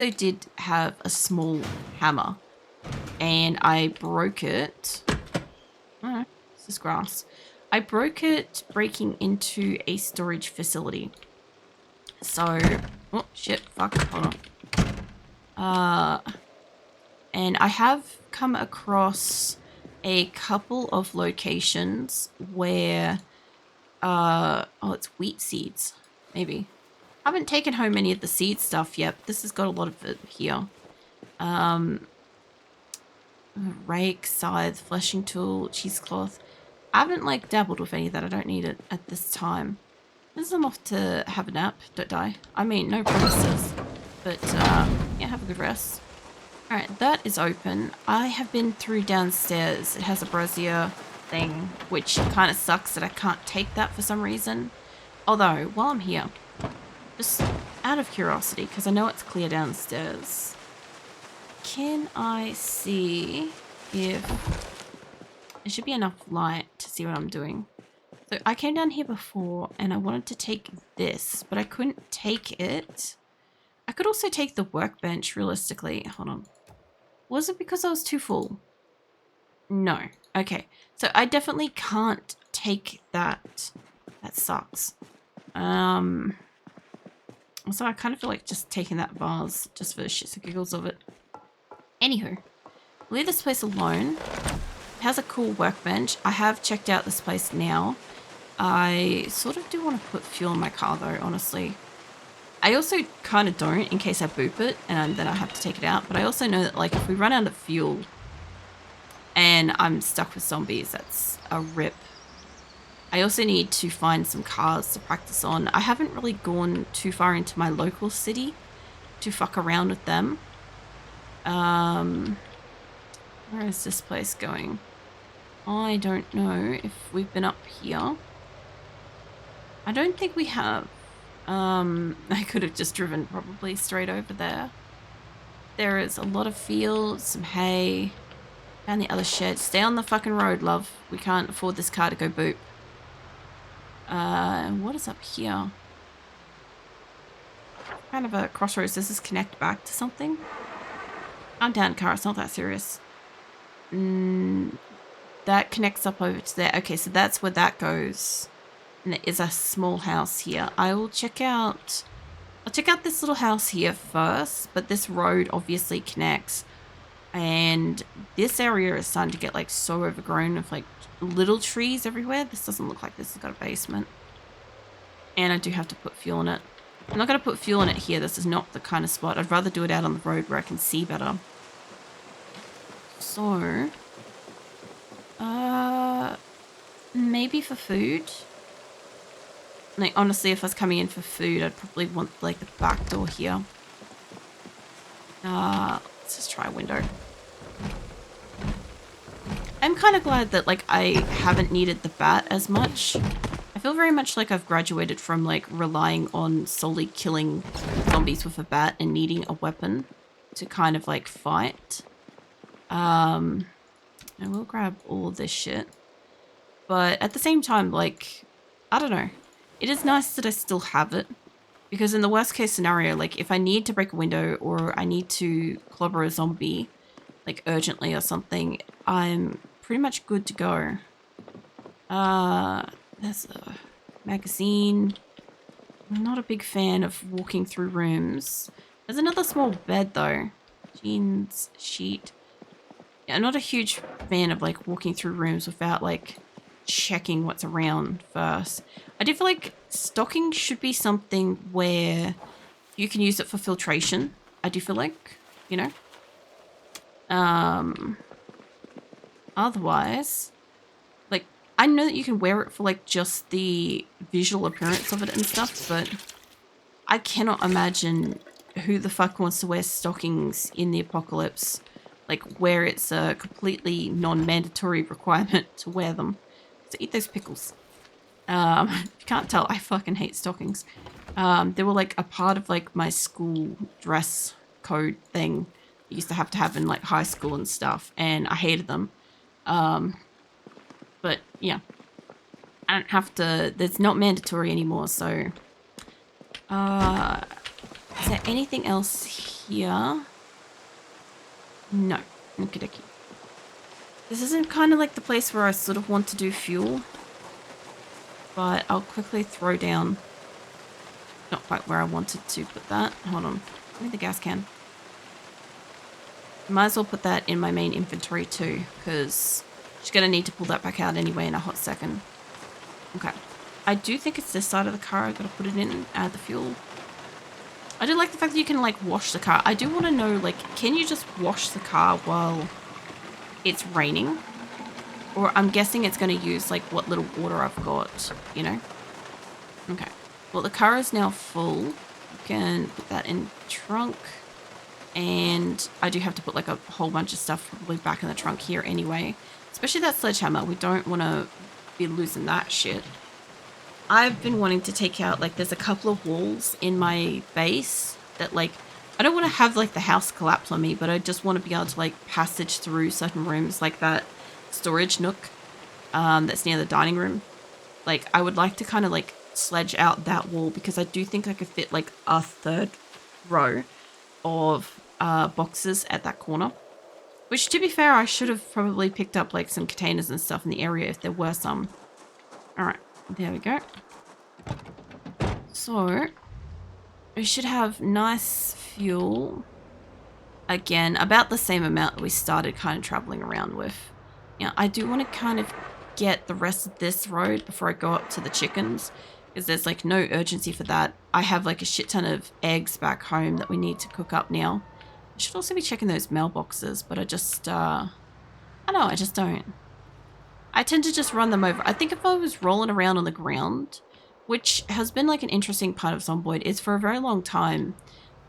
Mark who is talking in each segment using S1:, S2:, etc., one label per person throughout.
S1: I did have a small hammer and I broke it. Oh, this is grass. I broke it breaking into a storage facility. So, oh shit, fuck, hold on. And I have come across a couple of locations where, oh, it's wheat seeds, maybe. I haven't taken home any of the seed stuff yet, but this has got a lot of it here. Rake, scythe, fleshing tool, cheesecloth. I haven't like dabbled with any of that. I don't need it at this time. As I'm off to have a nap, don't die. I mean, no promises, but yeah, have a good rest. Alright, that is open. I have been through downstairs. It has a brazier thing, which kind of sucks that I can't take that for some reason. Although, while I'm here, just out of curiosity, because I know it's clear downstairs, can I see if there should be enough light to see what I'm doing? So I came down here before and I wanted to take this, but I couldn't take it. I could also take the workbench realistically. Hold on. Was it because I was too full? No. Okay. So I definitely can't take that. That sucks. So I kind of feel like just taking that vase just for the shits and giggles of it. Anywho, leave this place alone. It has a cool workbench. I have checked out this place now. I sort of do want to put fuel in my car though, honestly. I also kind of don't in case I boop it and then I have to take it out. But I also know that like if we run out of fuel and I'm stuck with zombies, that's a rip. I also need to find some cars to practice on. I haven't really gone too far into my local city to fuck around with them. Where is this place going? I don't know if we've been up here. I don't think we have. I could have just driven probably straight over there. There is a lot of fields, some hay. Found the other shed. Stay on the fucking road, love. We can't afford this car to go boop. What is up here? Kind of a crossroads. Does this connect back to something? I'm down, car. It's not that serious. That connects up over to there. Okay, so that's where that goes. And there is a small house here. I'll check out this little house here first, but this road obviously connects. And this area is starting to get like so overgrown with like little trees everywhere. This doesn't look like this has got a basement. And I do have to put fuel in it. I'm not going to put fuel in it here. This is not the kind of spot. I'd rather do it out on the road where I can see better. So, maybe for food. Like, honestly, if I was coming in for food, I'd probably want, like, the back door here. Let's just try a window. I'm kind of glad that, like, I haven't needed the bat as much. I feel very much like I've graduated from, like, relying on solely killing zombies with a bat and needing a weapon to kind of, like, fight. I will grab all of this shit. But at the same time, like, I don't know. It is nice that I still have it. Because in the worst case scenario, like, if I need to break a window or I need to clobber a zombie, like, urgently or something, I'm pretty much good to go. There's a magazine. I'm not a big fan of walking through rooms. There's another small bed, though. Jeans, sheet. Yeah, I'm not a huge fan of, like, walking through rooms without, like, checking what's around first. I do feel like stocking should be something where you can use it for filtration. I do feel like, you know. Otherwise, like, I know that you can wear it for, like, just the visual appearance of it and stuff, but I cannot imagine who the fuck wants to wear stockings in the apocalypse, like, where it's a completely non-mandatory requirement to wear them. So eat those pickles. If you can't tell, I fucking hate stockings. They were like a part of like my school dress code thing. I used to have in like high school and stuff, and I hated them. But yeah, I don't have to. It's not mandatory anymore. So, Is there anything else here? No. Okie dokie. This isn't kind of like the place where I sort of want to do fuel. But I'll quickly throw down. Not quite where I wanted to put that. Hold on. Give me the gas can. Might as well put that in my main inventory too, because she's going to need to pull that back out anyway in a hot second. Okay. I do think it's this side of the car. I've got to put it in, add the fuel. I do like the fact that you can, like, wash the car. I do want to know, like, can you just wash the car while it's raining? Or I'm guessing it's going to use, like, what little water I've got, you know? Okay. Well, the car is now full. You can put that in the trunk. And I do have to put, like, a whole bunch of stuff probably back in the trunk here anyway. Especially that sledgehammer. We don't want to be losing that shit. I've been wanting to take out, like, there's a couple of walls in my base that, like, I don't want to have, like, the house collapse on me, but I just want to be able to, like, passage through certain rooms, like that storage nook that's near the dining room. Like, I would like to kind of, like, sledge out that wall because I do think I could fit, like, a third row of boxes at that corner. Which, to be fair, I should have probably picked up, like, some containers and stuff in the area if there were some. Alright. There we go. So, we should have nice fuel. Again, about the same amount that we started kind of traveling around with. Now, I do want to kind of get the rest of this road before I go up to the chickens. Because there's, like, no urgency for that. I have, like, a shit ton of eggs back home that we need to cook up now. I should also be checking those mailboxes, but I just, I don't know, I just don't. I tend to just run them over. I think if I was rolling around on the ground, which has been, like, an interesting part of Zomboid, is for a very long time,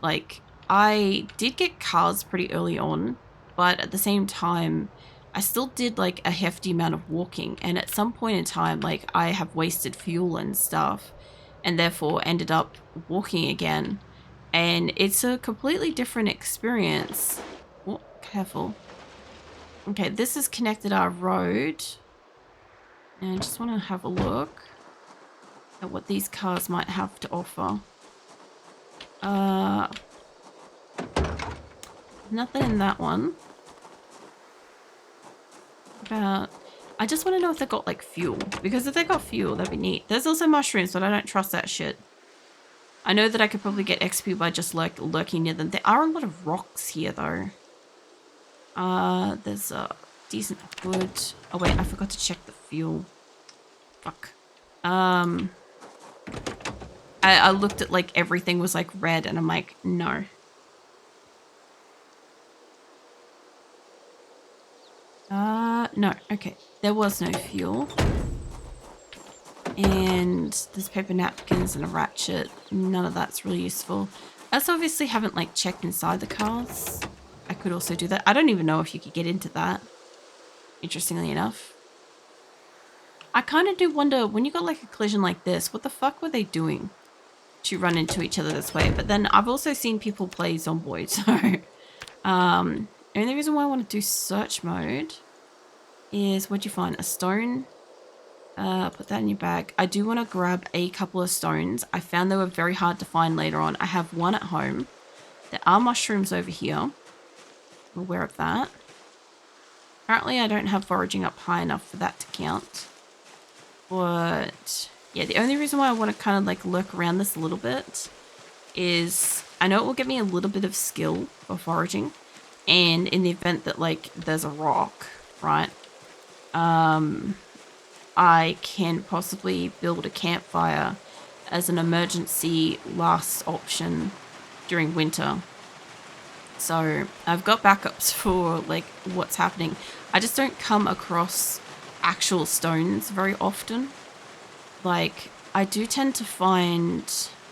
S1: like, I did get cars pretty early on, but at the same time, I still did, like, a hefty amount of walking, and at some point in time, like, I have wasted fuel and stuff, and therefore ended up walking again, and it's a completely different experience. Oh, careful. Okay, this has connected our road. And I just want to have a look at what these cars might have to offer. Nothing in that one. I just want to know if they've got, like, fuel. Because if they got fuel, that'd be neat. There's also mushrooms, but I don't trust that shit. I know that I could probably get XP by just, like, lurking near them. There are a lot of rocks here, though. There's a decent wood. Oh, wait, I forgot to check the fuel. Fuck. I looked at, like, everything was, like, red, and I'm like, no. No, okay. There was no fuel. And there's paper napkins and a ratchet. None of that's really useful. I also obviously haven't, like, checked inside the cars. I could also do that. I don't even know if you could get into that. Interestingly enough. I kind of do wonder, when you got, like, a collision like this, what the fuck were they doing to run into each other this way? But then I've also seen people play Zomboid, so... and the reason why I want to do search mode is, what'd you find? A stone? Put that in your bag. I do want to grab a couple of stones. I found they were very hard to find later on. I have one at home. There are mushrooms over here. I'm aware of that. Apparently I don't have foraging up high enough for that to count. But yeah, the only reason why I want to kind of, like, lurk around this a little bit is I know it will give me a little bit of skill for foraging. And in the event that, like, there's a rock, right? I can possibly build a campfire as an emergency last option during winter. So I've got backups for, like, what's happening. I just don't come across actual stones very often. Like, I do tend to find...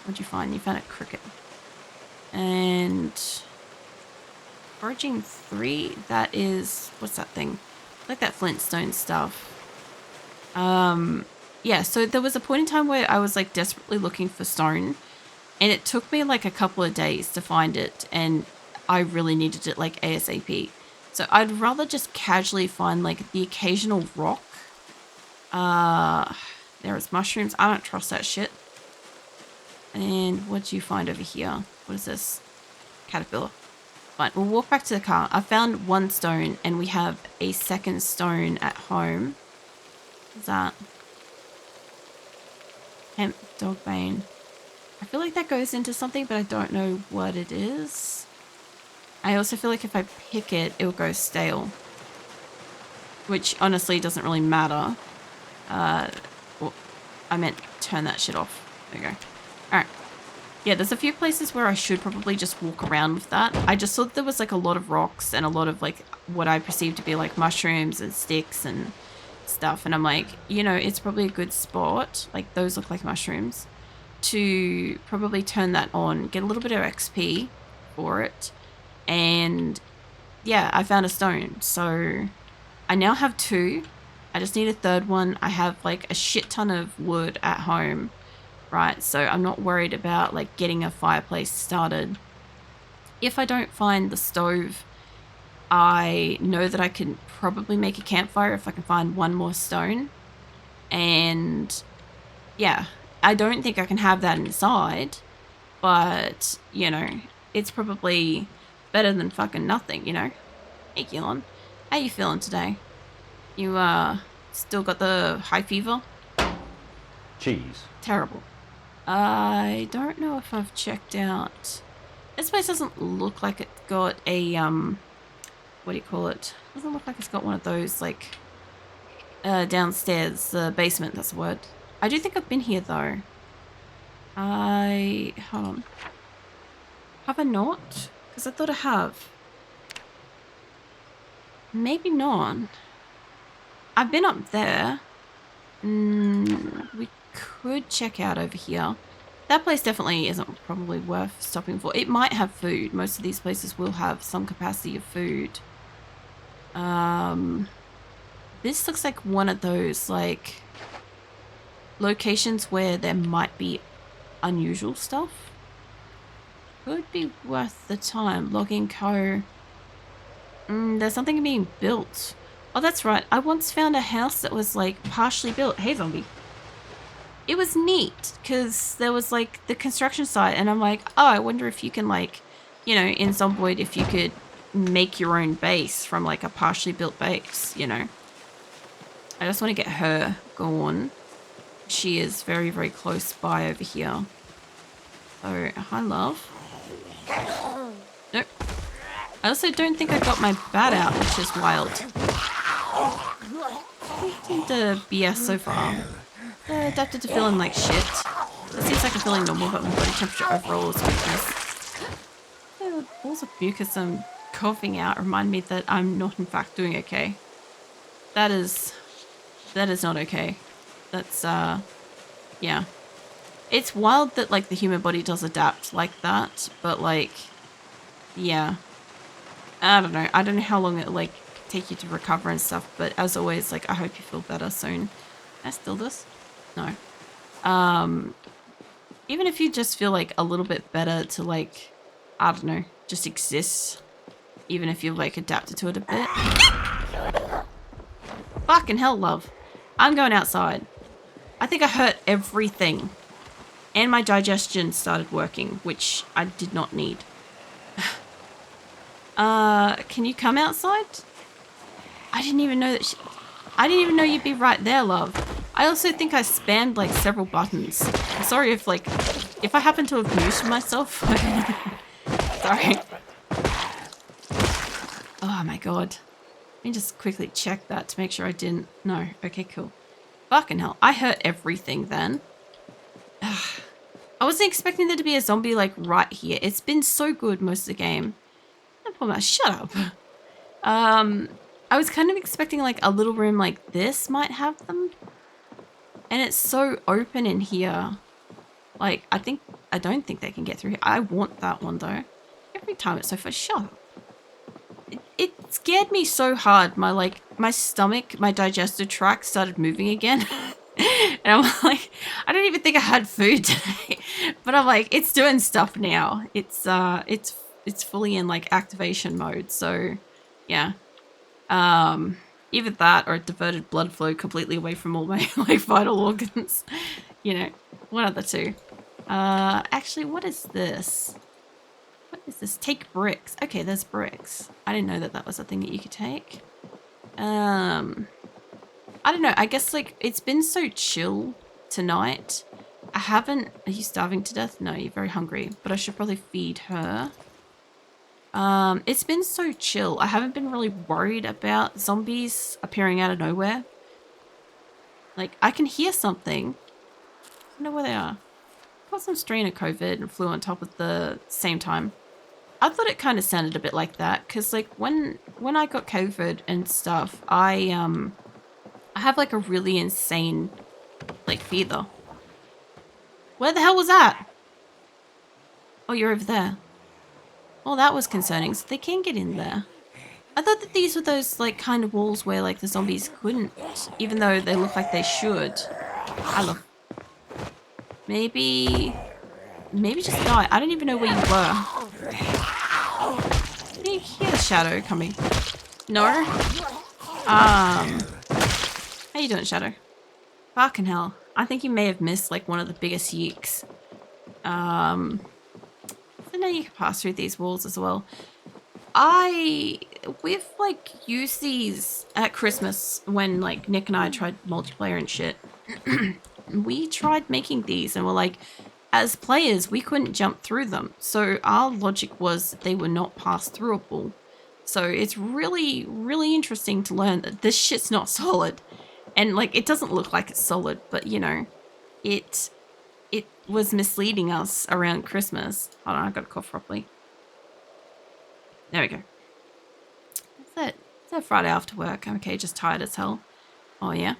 S1: What'd you find? You found a cricket. And... Foraging 3, that is... What's that thing? Like that Flintstone stuff. Yeah, so there was a point in time where I was, like, desperately looking for stone. And it took me, like, a couple of days to find it. And I really needed it, like, ASAP. So I'd rather just casually find, like, the occasional rock. There is mushrooms. I don't trust that shit. And what do you find over here? What is this? Caterpillar. Fine, we'll walk back to the car. I found 1 stone and we have a 2nd stone at home. What's that? Hemp dog bane. I feel like that goes into something, but I don't know what it is. I also feel like if I pick it, it'll go stale. Which honestly doesn't really matter. Well, I meant turn that shit off. There you go. Alright. Yeah, there's a few places where I should probably just walk around with that. I just thought there was like a lot of rocks and a lot of like what I perceive to be like mushrooms and sticks and stuff. And I'm like, you know, it's probably a good spot. Like those look like mushrooms. To probably turn that on, get a little bit of XP for it. And yeah, I found a stone. So I now have 2. I just need a 3rd one. I have like a shit ton of wood at home. Right, so I'm not worried about like getting a fireplace started. If I don't find the stove, I know that I can probably make a campfire if I can find 1 more stone. And yeah, I don't think I can have that inside, but you know, it's probably better than fucking nothing, you know? Hey Keelan, how you feeling today? You still got the high fever?
S2: Cheese.
S1: Terrible. I don't know if I've checked out. This place doesn't look like it's got a what do you call it? Doesn't look like it's got one of those like downstairs, the basement. That's the word. I do think I've been here though. Hold on. Have I not? Because I thought I have. Maybe not. I've been up there. We could check out over here. That place definitely isn't probably worth stopping for. It might have food. Most of these places will have some capacity of food. This looks like one of those like locations where there might be unusual stuff. Could be worth the time. Logging Co. There's something being built. Oh, that's right. I once found a house that was like partially built. Hey, zombie. It was neat because there was like the construction site and I'm like, oh, I wonder if you can like, you know, in Zomboid, if you could make your own base from like a partially built base, you know. I just want to get her going. She is very, very close by over here. So, hi, love. Nope. I also don't think I got my bat out, which is wild. The BS so far. Adapted to feeling like shit. It seems like I'm feeling normal, but my body temperature overall is weakness. Balls of mucus I'm coughing out remind me that I'm not in fact doing okay. That is not okay. That's yeah. It's wild that like the human body does adapt like that, but like yeah. I don't know. I don't know how long it'll like take you to recover and stuff, but as always, like I hope you feel better soon. Can I steal this? No. Even if you just feel like a little bit better to like, I don't know, just exist. Even if you've like adapted to it a bit. Fucking hell, love. I'm going outside. I think I hurt everything. And my digestion started working, which I did not need. Can you come outside? I didn't even know that I didn't even know you'd be right there, love. I also think I spammed like several buttons. I'm sorry if like, if I happen to have muted myself. Sorry. Oh my god. Let me just quickly check that to make sure I didn't. No. Okay, cool. Fucking hell. I hurt everything then. I wasn't expecting there to be a zombie like right here. It's been so good most of the game. Shut up. I was kind of expecting like a little room like this might have them. And it's so open in here. Like, I don't think they can get through here. I want that one though. Every time it's so far. Shut up. It scared me so hard. My stomach, my digestive tract started moving again. And I'm like, I don't even think I had food today. But I'm like, it's doing stuff now. It's fully in like activation mode. So yeah. Either that or it diverted blood flow completely away from all my like vital organs. You know, one of the two. Actually, what is this? What is this? Take bricks. Okay, there's bricks. I didn't know that that was a thing that you could take. I don't know. I guess like it's been so chill tonight. I haven't. Are you starving to death? No, you're very hungry. But I should probably feed her. It's been so chill. I haven't been really worried about zombies appearing out of nowhere. Like I can hear something. I don't know where they are. Got some strain of COVID and flu on top at the same time. I thought it kind of sounded a bit like that because like when I got COVID and stuff, I have like a really insane like fever. Where the hell was that? Oh, you're over there. Oh, that was concerning. So they can get in there. I thought that these were those like kind of walls where like the zombies couldn't, even though they look like they should. I love. Maybe just die. I don't even know where you were. Can you hear the shadow coming? No? How you doing, Shadow? Fucking hell. I think you may have missed like one of the biggest yeeks. So now you can pass through these walls as well. We've like used these at Christmas when like Nick and I tried multiplayer and shit. We tried making these and we're like, as players, we couldn't jump through them. So our logic was they were not pass throughable. So it's really, really interesting to learn that this shit's not solid. And like, it doesn't look like it's solid, but you know, it was misleading us around Christmas. Hold on, I gotta cough properly. There we go. That's it. It's a Friday after work. I'm okay, just tired as hell. Oh yeah.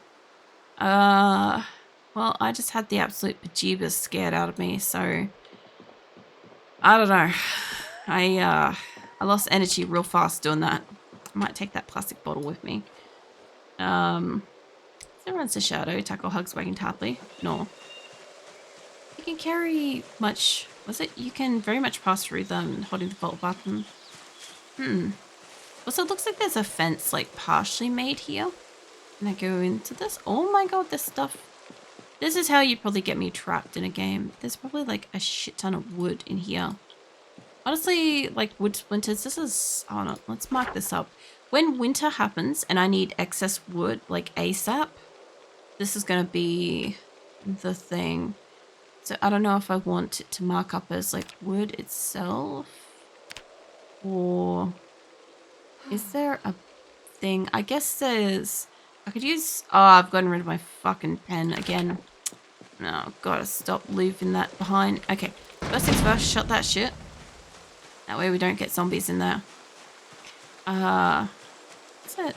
S1: Well, I just had the absolute bejeebers scared out of me, so I don't know. I lost energy real fast doing that. I might take that plastic bottle with me. Everyone's a shadow. Tackle, hugs, wagging tartly. No. You can carry much. Was it? You can very much pass through them holding the vault button. Also, it looks like there's a fence like partially made here. Can I go into this? Oh my god, this stuff. This is how you probably get me trapped in a game. There's probably like a shit ton of wood in here. Honestly, like wood splinters, this is... Oh no, let's mark this up. When winter happens and I need excess wood, like ASAP, this is going to be the thing. So I don't know if I want it to mark up as like wood itself. Or is there a thing? I guess there's... I could use... Oh, I've gotten rid of my fucking pen again. No, gotta stop leaving that behind. Okay, first things first, shut that shit. That way we don't get zombies in there. That's it.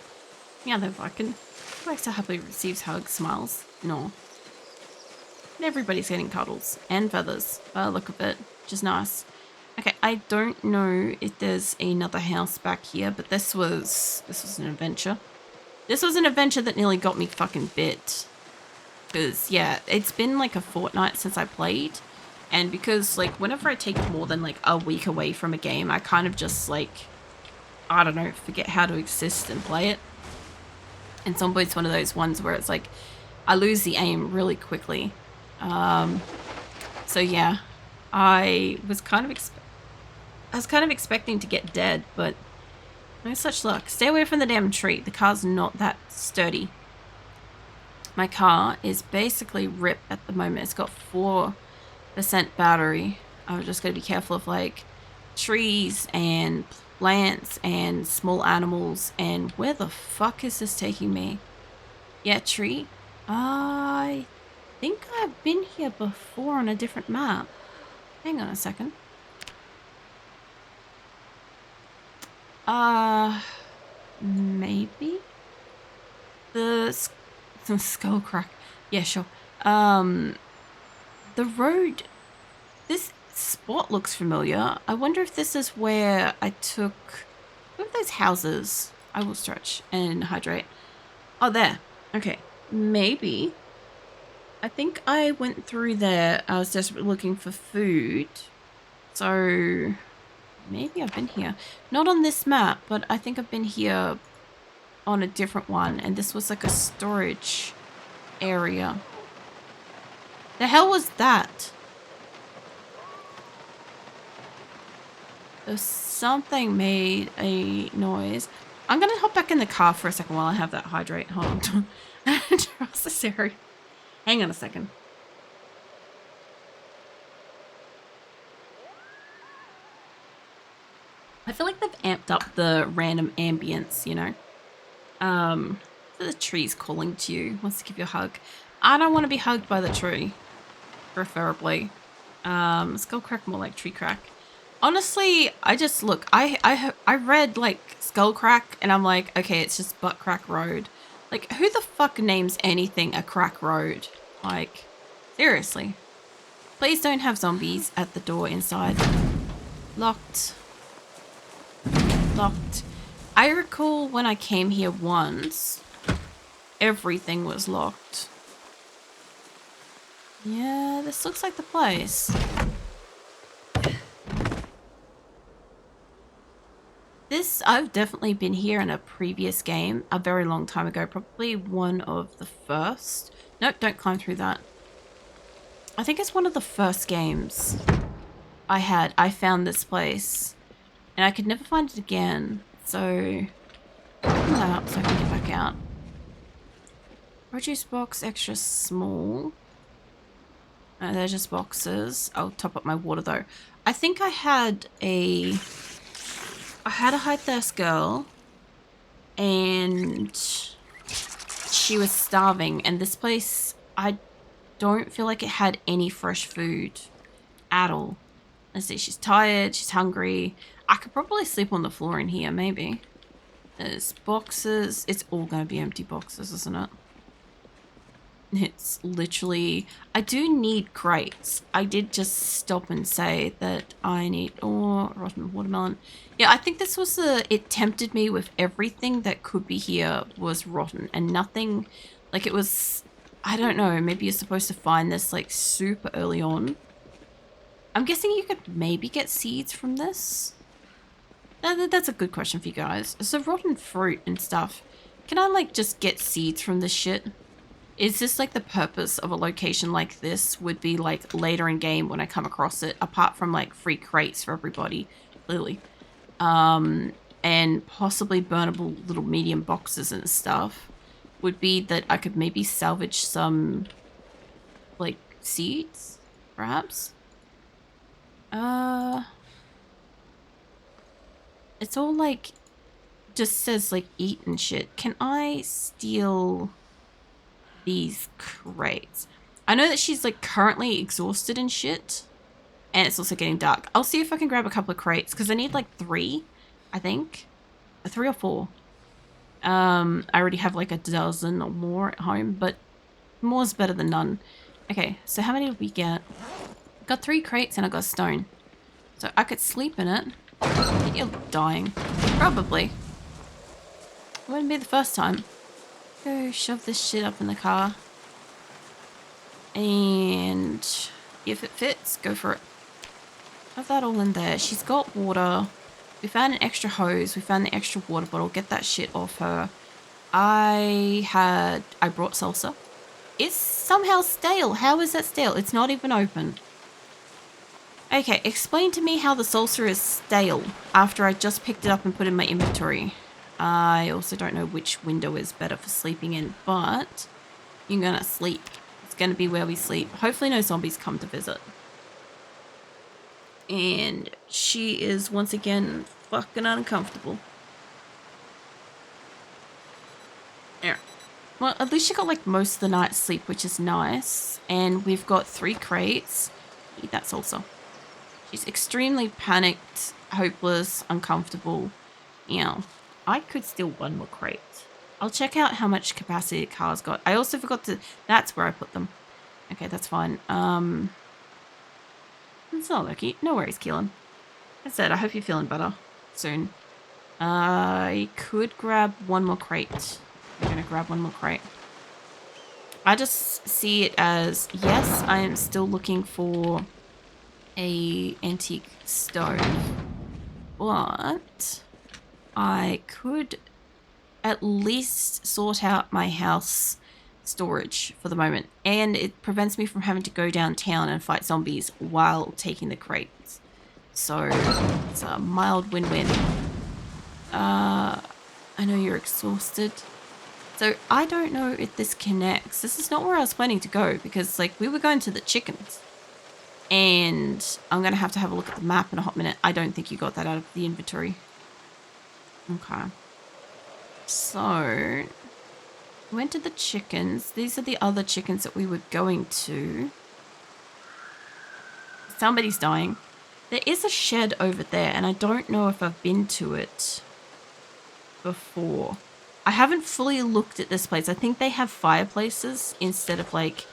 S1: Yeah, they're fucking... Likes to happily receives hugs, smiles. No. And everybody's getting cuddles. And feathers. By the look of it. Which is nice. Okay, I don't know if there's another house back here, but this was an adventure. This was an adventure that nearly got me fucking bit. Because, yeah, it's been like a fortnight since I played. And because, like, whenever I take more than, like, a week away from a game, I kind of just, like, I don't know, forget how to exist and play it. And Zomboid's one of those ones where it's like, I lose the aim really quickly. So, yeah, I was kind of expecting to get dead, but no such luck. Stay away from the damn tree. The car's not that sturdy. My car is basically ripped at the moment. It's got 4% battery. I'm just going to be careful of like trees and plants and small animals. And where the fuck is this taking me? Yeah, tree. I think I've been here before on a different map. Hang on a second. Maybe? The skull crack. Yeah, sure. The road... This spot looks familiar. I wonder if this is where I took... What are those houses? I will stretch and hydrate. Oh, there. Okay. Maybe. I think I went through there. I was desperately looking for food. So... Maybe I've been here. Not on this map, but I think I've been here on a different one. And this was like a storage area. The hell was that? So something made a noise. I'm gonna hop back in the car for a second while I have that hydrate. Hold on. Across this area. Hang on a second. I feel like they've amped up the random ambience, you know? So the tree's calling to you, wants to give you a hug. I don't want to be hugged by the tree, preferably. Skull crack more like tree crack. Honestly, I just look. I read like skull crack, and I'm like, okay, it's just butt crack road. Like, who the fuck names anything a crack road? Like, seriously. Please don't have zombies at the door inside. Locked. Locked. I recall when I came here once, everything was locked. Yeah, this looks like the place. I've definitely been here in a previous game, a very long time ago, probably one of the first. Nope, don't climb through that. I think it's one of the first games I found this place. And I could never find it again, so open that up so I can get back out. Produce box extra small. No, they're just boxes. I'll top up my water though. I think I had a high thirst girl and she was starving, and this place, I don't feel like it had any fresh food at all. Let's see, she's tired, she's hungry. I could probably sleep on the floor in here, maybe. There's boxes. It's all going to be empty boxes, isn't it? It's literally... I do need crates. I did just stop and say that I need... Oh, rotten watermelon. Yeah, I think this was it tempted me with everything that could be here was rotten. And nothing... Like, it was... I don't know. Maybe you're supposed to find this, like, super early on. I'm guessing you could maybe get seeds from this. That's a good question for you guys. So rotten fruit and stuff. Can I like just get seeds from this shit? Is this like the purpose of a location like this would be like later in game when I come across it, apart from like free crates for everybody, clearly. And possibly burnable little medium boxes and stuff, would be that I could maybe salvage some like seeds, perhaps? It's all like, just says like eat and shit. Can I steal these crates? I know that she's like currently exhausted and shit. And it's also getting dark. I'll see if I can grab a couple of crates because I need like 3, I think. 3 or 4. I already have like a dozen or more at home, but more's better than none. Okay, so how many did we get? Got 3 crates and I got a stone. So I could sleep in it. I think you're dying. Probably. It wouldn't be the first time. Go shove this shit up in the car. And if it fits, go for it. Have that all in there. She's got water. We found an extra hose. We found the extra water bottle. Get that shit off her. I brought salsa. It's somehow stale. How is that stale? It's not even open. Okay, explain to me how the salsa is stale after I just picked it up and put it in my inventory. I also don't know which window is better for sleeping in, but you're gonna sleep. It's gonna be where we sleep. Hopefully no zombies come to visit. And she is once again fucking uncomfortable. Yeah. Well, at least she got like most of the night's sleep, which is nice. And we've got 3 crates. Eat that salsa. She's extremely panicked, hopeless, uncomfortable. You know, I could steal 1 more crate. I'll check out how much capacity the car's got. I also forgot to... That's where I put them. Okay, that's fine. It's not lucky. No worries, Keelan. That's it. I hope you're feeling better soon. I could grab 1 more crate. I'm going to grab 1 more crate. I just see it as, yes, I am still looking for a antique stove, but I could at least sort out my house storage for the moment, and it prevents me from having to go downtown and fight zombies while taking the crates. So it's a mild win-win. I know you're exhausted. So I don't know if this connects. This is not where I was planning to go because like we were going to the chickens. And I'm going to have a look at the map in a hot minute. I don't think you got that out of the inventory. Okay. So we went to the chickens. These are the other chickens that we were going to. Somebody's dying. There is a shed over there, and I don't know if I've been to it before. I haven't fully looked at this place. I think they have fireplaces instead of like...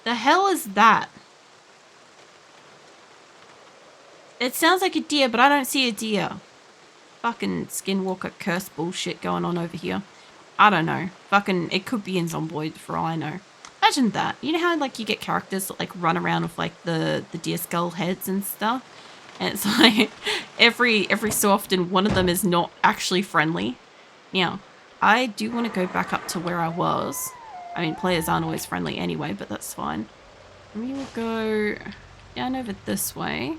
S1: The hell is that? It sounds like a deer, but I don't see a deer. Fucking skinwalker curse bullshit going on over here. I don't know. Fucking, it could be in Zomboid for all I know. Imagine that. You know how like you get characters that like run around with like the deer skull heads and stuff? And it's like every so often one of them is not actually friendly. Now, I do want to go back up to where I was. I mean, players aren't always friendly anyway, but that's fine. We will go down over this way.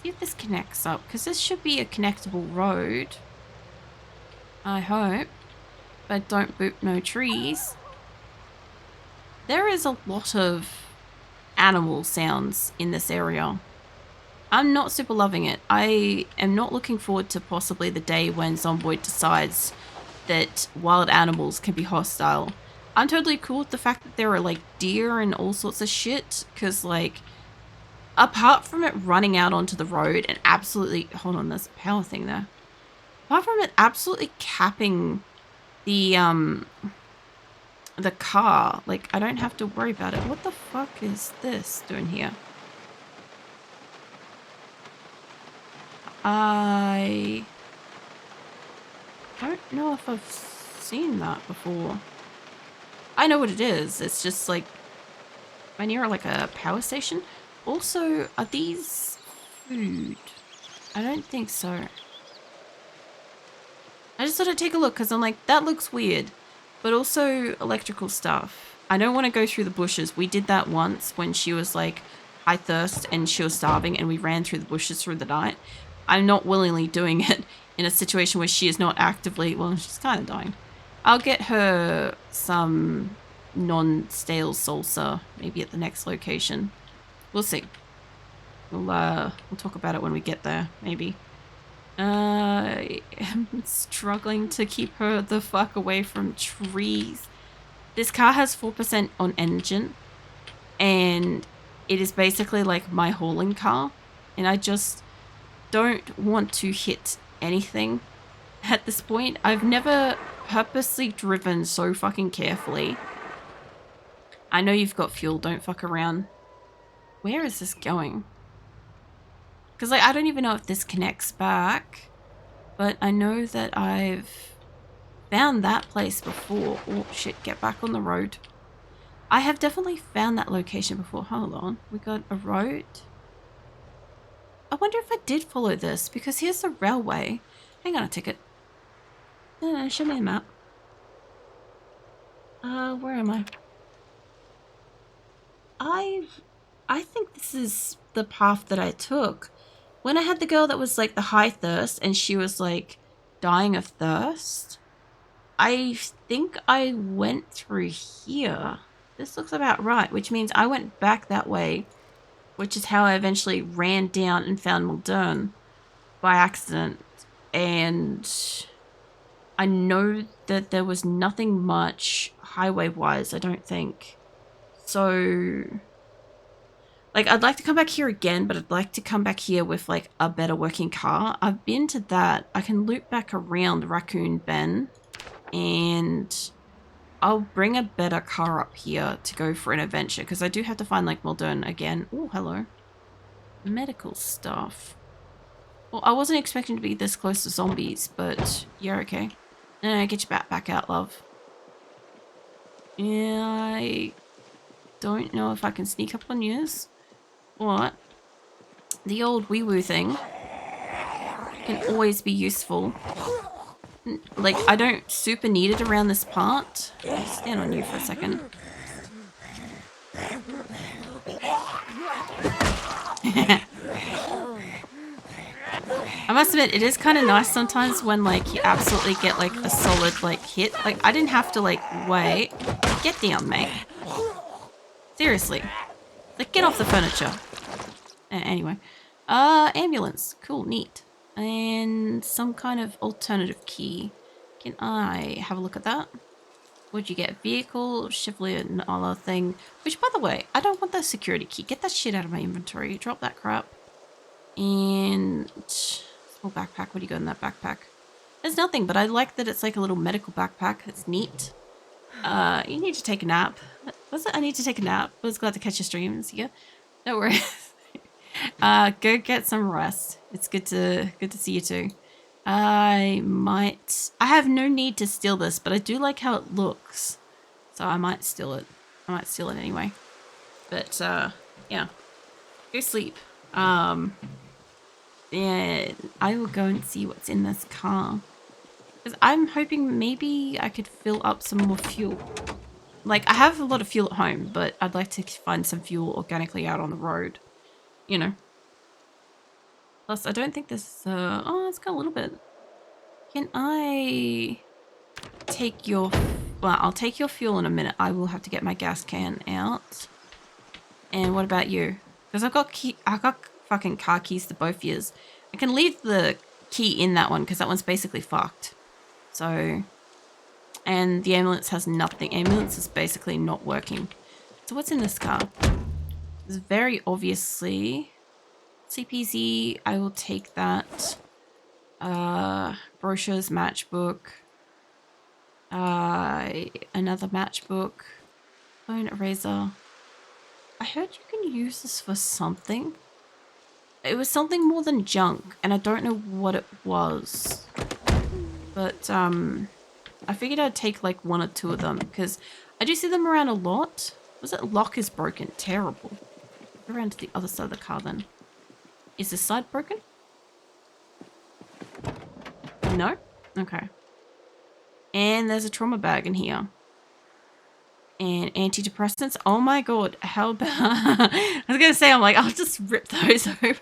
S1: See if this connects up, because this should be a connectable road. I hope. But don't boop no trees. There is a lot of animal sounds in this area. I'm not super loving it. I am not looking forward to possibly the day when Zomboid decides that wild animals can be hostile. I'm totally cool with the fact that there are like deer and all sorts of shit, because like apart from it running out onto the road and absolutely... Hold on, there's a power thing there. Apart from it absolutely capping the car, like, I don't have to worry about it. What the fuck is this doing here? I don't know if I've seen that before. I know what it is. It's just like... Am I near like a power station? Also, are these food? I don't think so. I just thought I'd take a look because I'm like, that looks weird. But also electrical stuff. I don't want to go through the bushes. We did that once when she was like high thirst and she was starving and we ran through the bushes through the night. I'm not willingly doing it in a situation where she is not actively... Well, she's kind of dying. I'll get her some non-stale salsa maybe at the next location. We'll see. We'll talk about it when we get there, maybe. I am struggling to keep her the fuck away from trees. This car has 4% on engine, and it is basically like my hauling car, and I just don't want to hit anything at this point. I've never purposely driven so fucking carefully. I know you've got fuel, don't fuck around. Where is this going? Because like, I don't even know if this connects back, but I know that I've found that place before. Oh shit, get back on the road. I have definitely found that location before. Hold on, we got a road. I wonder if I did follow this, because here's the railway. Hang on a ticket. No, show me a map. Where am I? I think this is the path that I took. When I had the girl that was like the high thirst and she was like dying of thirst, I think I went through here. This looks about right, which means I went back that way, which is how I eventually ran down and found Muldoon by accident. And I know that there was nothing much highway-wise, I don't think. So... like, I'd like to come back here again, but I'd like to come back here with, like, a better working car. I've been to that. I can loop back around Raccoon Bend, and I'll bring a better car up here to go for an adventure, because I do have to find, like, Muldoon again. Oh, hello. Medical stuff. Well, I wasn't expecting to be this close to zombies, but you're okay. No, get your back out, love. Yeah, I don't know if I can sneak up on yours. What? The old wee-woo thing can always be useful. Like, I don't super need it around this part. I'll stand on you for a second. I must admit, it is kind of nice sometimes when, like, you absolutely get, like, a solid, like, hit. Like, I didn't have to, like, wait. Get down, mate. Seriously. Like, get off the furniture. Anyway. Ambulance. Cool, neat. And some kind of alternative key. Can I have a look at that? What'd you get? Vehicle, Chevrolet, another thing. Which, by the way, I don't want that security key. Get that shit out of my inventory. Drop that crap. And small backpack. What do you got in that backpack? There's nothing, but I like that it's like a little medical backpack. It's neat. You need to take a nap. Was it? I need to take a nap. I was glad to catch your streams. Yeah, no worries. Go get some rest. It's good to see you too. I have no need to steal this, but I do like how it looks, so I might steal it. I might steal it anyway. But yeah, go sleep. And I will go and see what's in this car. Because I'm hoping maybe I could fill up some more fuel. Like, I have a lot of fuel at home, but I'd like to find some fuel organically out on the road. You know. Plus, I don't think this... oh, it's got a little bit. Can I take your... Well, I'll take your fuel in a minute. I will have to get my gas can out. And what about you? Because I've got fucking car keys to both yours. I can leave the key in that one because that one's basically fucked. So, and the ambulance has nothing. Ambulance is basically not working. So what's in this car? It's very obviously CPZ. I will take that. Brochures, matchbook. Another matchbook. Bone eraser. I heard you can use this for something. It was something more than junk, and I don't know what it was. But, I figured I'd take, like, one or two of them, because I do see them around a lot. Was it lock is broken? Terrible. Go around to the other side of the car, then. Is this side broken? No? Okay. And there's a trauma bag in here. And antidepressants. Oh my god. How about... I was going to say, I'm like, I'll just rip those open.